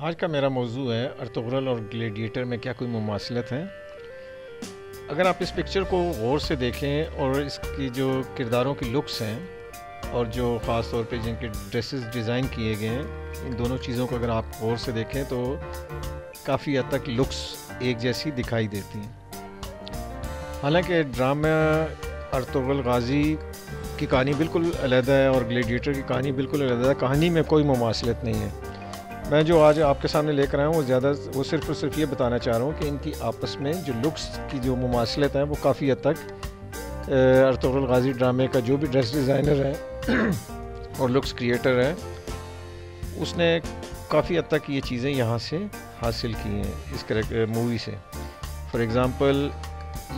आज का मेरा मौजू है अर्तुगरुल और ग्लेडिएटर में क्या कोई मुमासलत है। अगर आप इस पिक्चर को गौर से देखें और इसकी जो किरदारों की लुक्स हैं और जो ख़ास तौर पे जिनके ड्रेसेस डिज़ाइन किए गए हैं, इन दोनों चीज़ों को अगर आप गौर से देखें तो काफ़ी हद तक लुक्स एक जैसी दिखाई देती हैं। हालांकि ड्रामा अर्तुगरुल गाज़ी की कहानी बिल्कुल अलग है और ग्लेडिएटर की कहानी बिल्कुल अलग है। कहानी में कोई मुमासलत नहीं है। मैं जो आज आपके सामने लेकर आया हूँ वो सिर्फ और सिर्फ ये बताना चाह रहा हूँ कि इनकी आपस में जो लुक्स की जो मुमासलत है वो काफ़ी हद तक अर्तुगरुल गाज़ी ड्रामे का जो भी ड्रेस डिज़ाइनर है और लुक्स क्रिएटर है उसने काफ़ी हद तक ये चीज़ें यहाँ से हासिल की हैं इस मूवी से। फॉर एग्ज़ाम्पल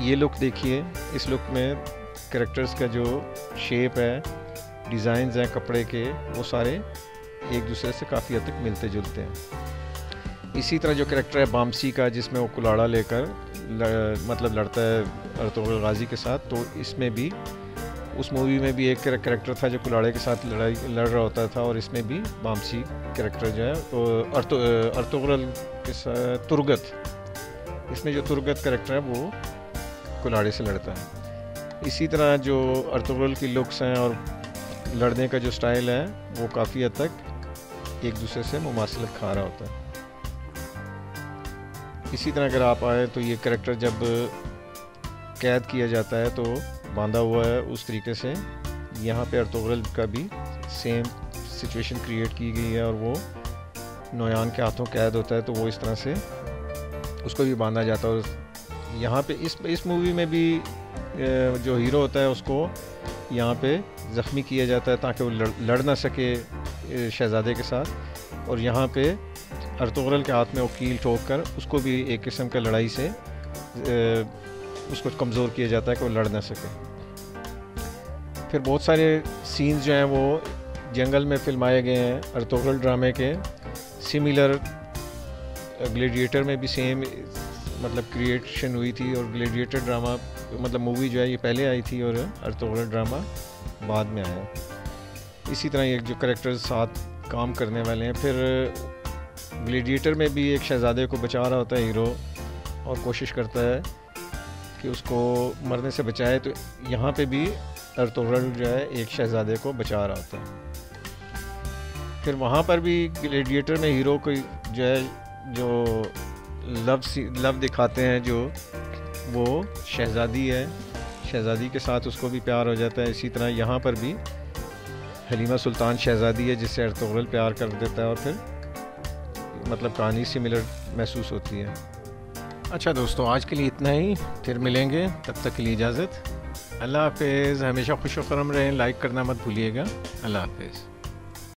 ये लुक देखिए, इस लुक में कैरेक्टर्स का जो शेप है, डिज़ाइंस हैं कपड़े के, वो सारे एक दूसरे से काफ़ी हद तक मिलते जुलते हैं। इसी तरह जो कैरेक्टर है बामसी का, जिसमें वो कुलाड़ा लेकर मतलब लड़ता है अर्तुगरुल गाज़ी के साथ, तो इसमें भी उस मूवी में भी एक कैरेक्टर था जो कुलाड़े के साथ लड़ रहा होता था, और इसमें भी बामसी कैरेक्टर जो है वो अर्तुगरुल के साथ तुर्गत, इसमें जो तुर्गत कैरेक्टर है वो कुलाड़े से लड़ता है। इसी तरह जो अर्तुगरुल की लुक्स हैं और लड़ने का जो स्टाइल है वो काफ़ी हद तक एक दूसरे से मुमासलत खा रहा होता है। इसी तरह अगर आप आए तो ये कैरेक्टर जब कैद किया जाता है तो बांधा हुआ है, उस तरीके से यहाँ पे अर्तुगरुल का भी सेम सिचुएशन क्रिएट की गई है और वो नोयान के हाथों कैद होता है, तो वो इस तरह से उसको भी बांधा जाता है। और यहाँ पे इस मूवी में भी जो हीरो होता है उसको यहाँ पे ज़ख्मी किया जाता है ताकि वो लड़ ना सके शहज़ादे के साथ, और यहाँ पे अर्तुगरुल के हाथ में वो कील ठोक कर उसको भी एक किस्म का लड़ाई से उसको कमज़ोर किया जाता है कि वो लड़ ना सके। फिर बहुत सारे सीन्स जो हैं वो जंगल में फिल्माए गए हैं अर्तुगरुल ड्रामे के। सिमिलर ग्लेडिएटर में भी सेम मतलब क्रिएशन हुई थी, और ग्लेडिएटर ड्रामा मतलब मूवी जो है ये पहले आई थी और अर्तुगरुल ड्रामा बाद में आया। इसी तरह एक जो कैरेक्टर्स साथ काम करने वाले हैं। फिर ग्लेडिएटर में भी एक शहज़ादे को बचा रहा होता है हीरो और कोशिश करता है कि उसको मरने से बचाए, तो यहाँ पे भी अर्तुगरुल जो है एक शहज़ादे को बचा रहा होता है। फिर वहाँ पर भी ग्लेडिएटर में हीरो को जो है जो लव दिखाते हैं, जो वो शहज़ादी है, शहज़ादी के साथ उसको भी प्यार हो जाता है। इसी तरह यहाँ पर भी हलीमा सुल्तान शहज़ादी है जिससे अर्तुगरुल प्यार कर देता है, और फिर मतलब कहानी सिमिलर महसूस होती है। अच्छा दोस्तों, आज के लिए इतना ही, फिर मिलेंगे, तब तक के लिए इजाज़त। अल्लाह हाफ़िज़। हमेशा खुश व खुर्रम रहें, लाइक करना मत भूलिएगा। अल्लाह हाफ़िज़।